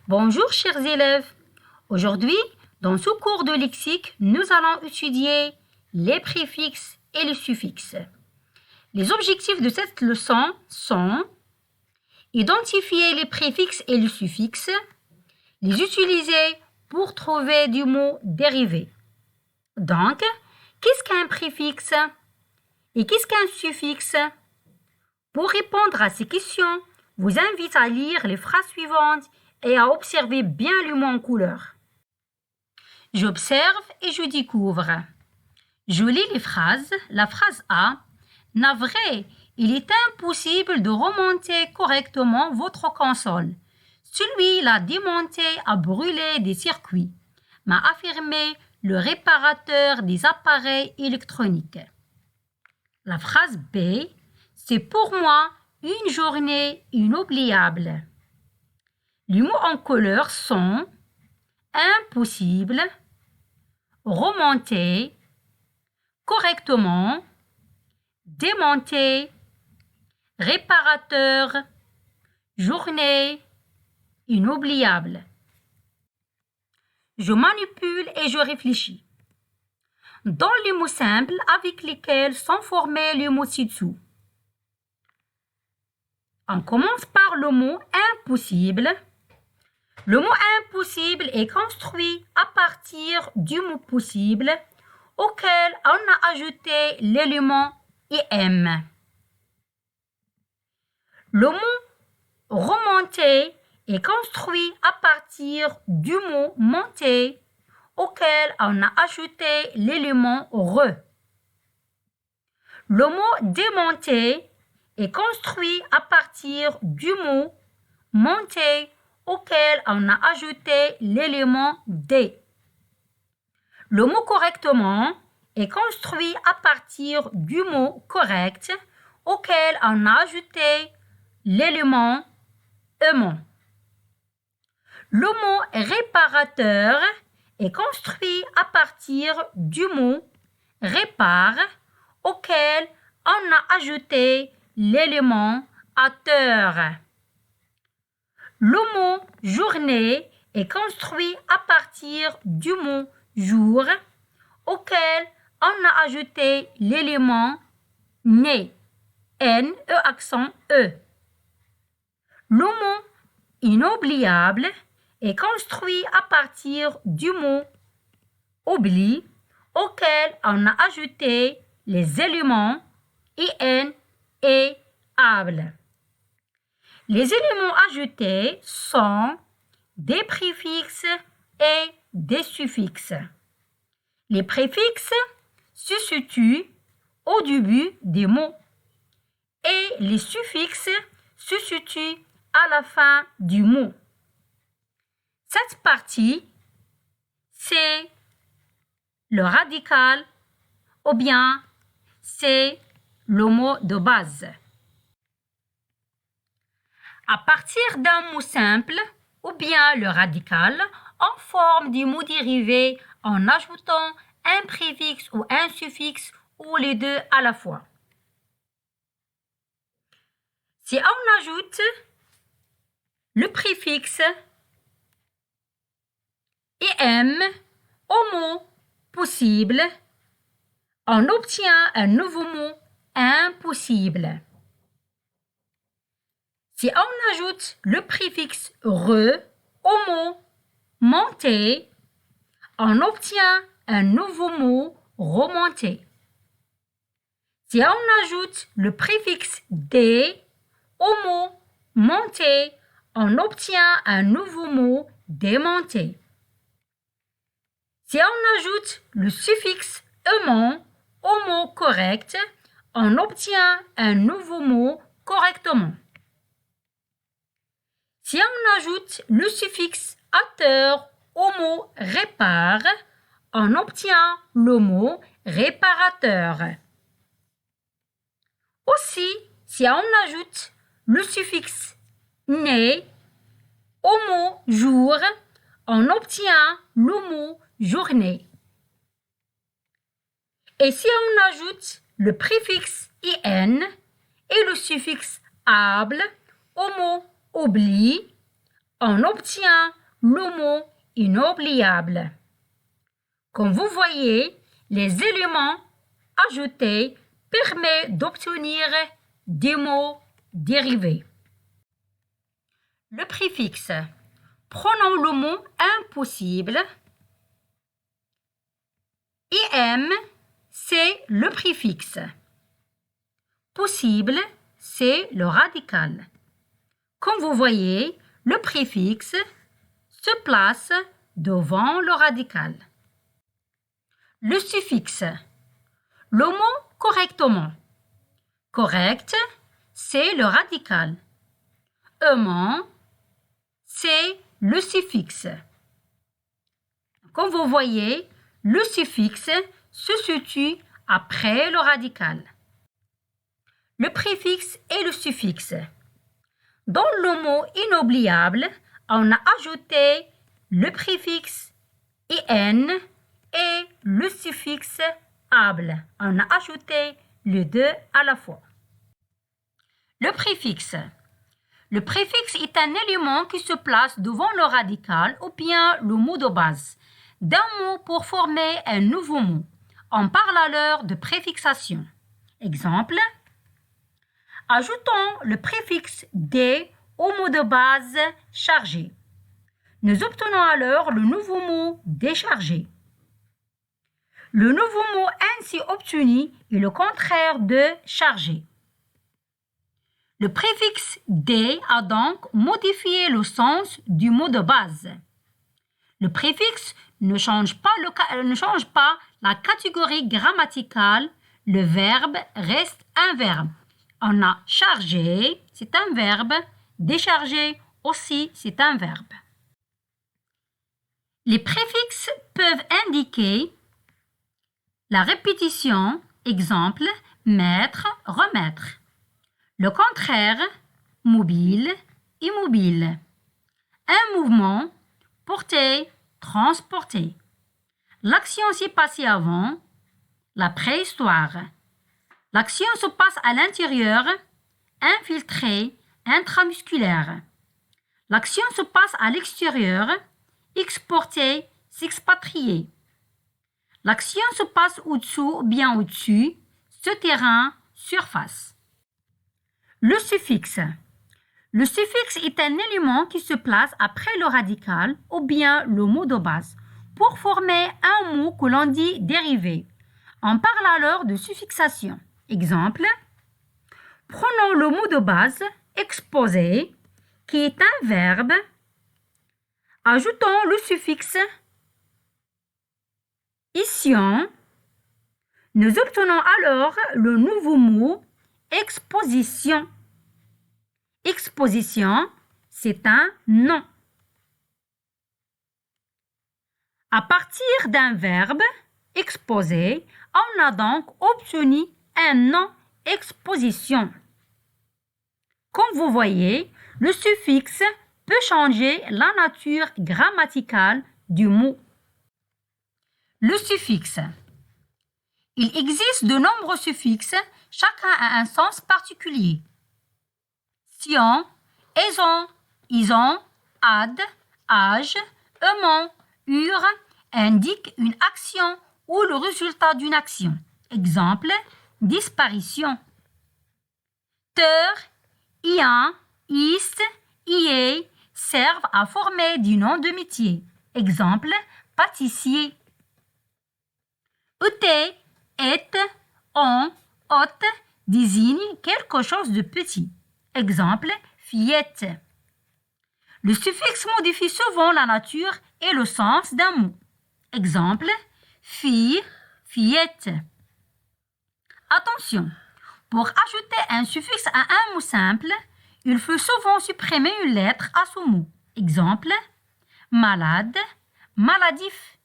Bonjour chers élèves. Aujourd'hui, dans ce cours de lexique, nous allons étudier les préfixes et les suffixes. Les objectifs de cette leçon sont identifier les préfixes et les suffixes, les utiliser pour trouver du mot dérivé. Donc, qu'est-ce qu'un préfixe et qu'est-ce qu'un suffixe? Pour répondre à ces questions, je vous invite à lire les phrases suivantes et à observer bien le mot en couleur. J'observe et je découvre. Je lis les phrases. La phrase A. Navré, il est impossible de remonter correctement votre console. Celui l'a démonté a brûlé des circuits, m'a affirmé le réparateur des appareils électroniques. La phrase B. C'est pour moi une journée inoubliable. Les mots en couleur sont impossible, remonter, correctement, démonter, réparateur, journée, inoubliable. Je manipule et je réfléchis. Dans les mots simples avec lesquels sont formés les mots ci-dessous. On commence par le mot impossible. Le mot impossible est construit à partir du mot possible auquel on a ajouté l'élément im. Le mot remonter est construit à partir du mot monter auquel on a ajouté l'élément re. Le mot démonter est construit à partir du mot monter auquel on a ajouté l'élément D. Le mot correctement est construit à partir du mot correct auquel on a ajouté l'élément aimant. Le mot réparateur est construit à partir du mot répare auquel on a ajouté l'élément ateur. Le mot journée est construit à partir du mot jour auquel on a ajouté l'élément né, N, E accent E. Le mot inoubliable est construit à partir du mot oubli auquel on a ajouté les éléments IN et able. Les éléments ajoutés sont des préfixes et des suffixes. Les préfixes se situent au début des mots et les suffixes se situent à la fin du mot. Cette partie, c'est le radical ou bien c'est le mot de base. À partir d'un mot simple ou bien le radical, on forme des mots dérivés en ajoutant un préfixe ou un suffixe ou les deux à la fois. Si on ajoute le préfixe im au mot possible, on obtient un nouveau mot impossible. Si on ajoute le préfixe re au mot monter, on obtient un nouveau mot remonter. Si on ajoute le préfixe d au mot monter, on obtient un nouveau mot démonter. Si on ajoute le suffixe ement au mot correct, on obtient un nouveau mot correctement. Si on ajoute le suffixe ateur au mot répare, on obtient le mot réparateur. Aussi, si on ajoute le suffixe né au mot jour, on obtient le mot journée. Et si on ajoute le préfixe in et le suffixe able au mot oubli, on obtient le mot inoubliable. Comme vous voyez, les éléments ajoutés permettent d'obtenir des mots dérivés. Le préfixe. Prenons le mot impossible. IM, c'est le préfixe. Possible, c'est le radical. Comme vous voyez, le préfixe se place devant le radical. Le suffixe. Le mot correctement. Correct, c'est le radical. Ement, c'est le suffixe. Comme vous voyez, le suffixe se situe après le radical. Le préfixe et le suffixe. Dans le mot inoubliable, on a ajouté le préfixe IN et le suffixe able. On a ajouté les deux à la fois. Le préfixe. Le préfixe est un élément qui se place devant le radical ou bien le mot de base d'un mot pour former un nouveau mot. On parle alors de préfixation. Exemple, ajoutons le préfixe D au mot de base chargé. Nous obtenons alors le nouveau mot déchargé. Le nouveau mot ainsi obtenu est le contraire de chargé. Le préfixe D a donc modifié le sens du mot de base. Le préfixe ne change pas la catégorie grammaticale. Le verbe reste un verbe. On a chargé, c'est un verbe. Déchargé aussi, c'est un verbe. Les préfixes peuvent indiquer la répétition, exemple, mettre, remettre. Le contraire, mobile, immobile. Un mouvement, porter, transporter. L'action s'est passée avant, la préhistoire. L'action se passe à l'intérieur, infiltré, intramusculaire. L'action se passe à l'extérieur, exporter, s'expatrier. L'action se passe au-dessous, bien au-dessus, souterrain, surface. Le suffixe. Le suffixe est un élément qui se place après le radical ou bien le mot de base pour former un mot que l'on dit dérivé. On parle alors de suffixation. Exemple, prenons le mot de base exposer qui est un verbe. Ajoutons le suffixe ition. Nous obtenons alors le nouveau mot exposition. Exposition, c'est un nom. À partir d'un verbe exposer, on a donc obtenu un nom exposition. Comme vous voyez, le suffixe peut changer la nature grammaticale du mot. Le suffixe. Il existe de nombreux suffixes, chacun a un sens particulier. Sion, aison, ison, ad, âge, aimant, ur indiquent une action ou le résultat d'une action. Exemple, disparition. Teur, ian, ist, ié servent à former du nom de métier. Exemple, pâtissier. Ute, et, on, ot désignent quelque chose de petit. Exemple, fillette. Le suffixe modifie souvent la nature et le sens d'un mot. Exemple, fille, fillette. Attention, pour ajouter un suffixe à un mot simple, il faut souvent supprimer une lettre à ce mot. Exemple, malade, maladif.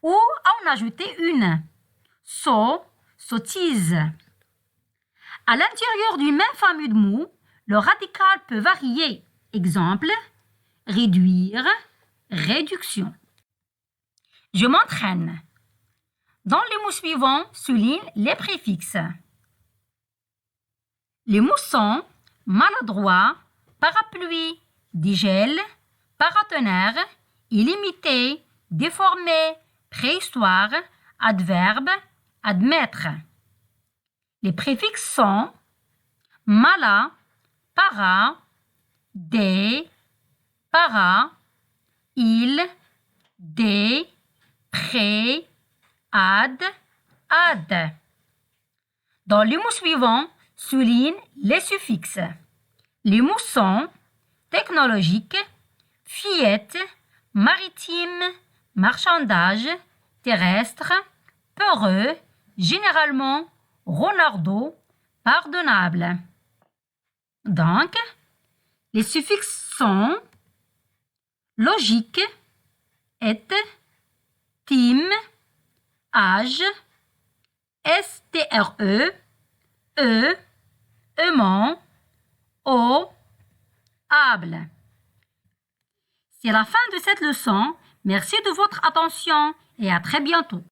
Ou en ajouter une. Sot, sottise. À l'intérieur d'une même famille de mots, le radical peut varier. Exemple, réduire, réduction. Je m'entraîne. Dans les mots suivants, souligne les préfixes. Les mots sont maladroit, parapluie, digel, paratonnerre, illimité, déformé, préhistoire, adverbe, admettre. Les préfixes sont mala, para, des, para, il, des, pré, ad, ad. Dans les mots suivants, souligne les suffixes. Les mots sont technologique, fillette, maritime, marchandage, terrestre, peureux, généralement, renardeau, pardonnable. Donc, les suffixes sont logique, et, tim, âge, STRE, aimant, able. C'est la fin de cette leçon. Merci de votre attention et à très bientôt.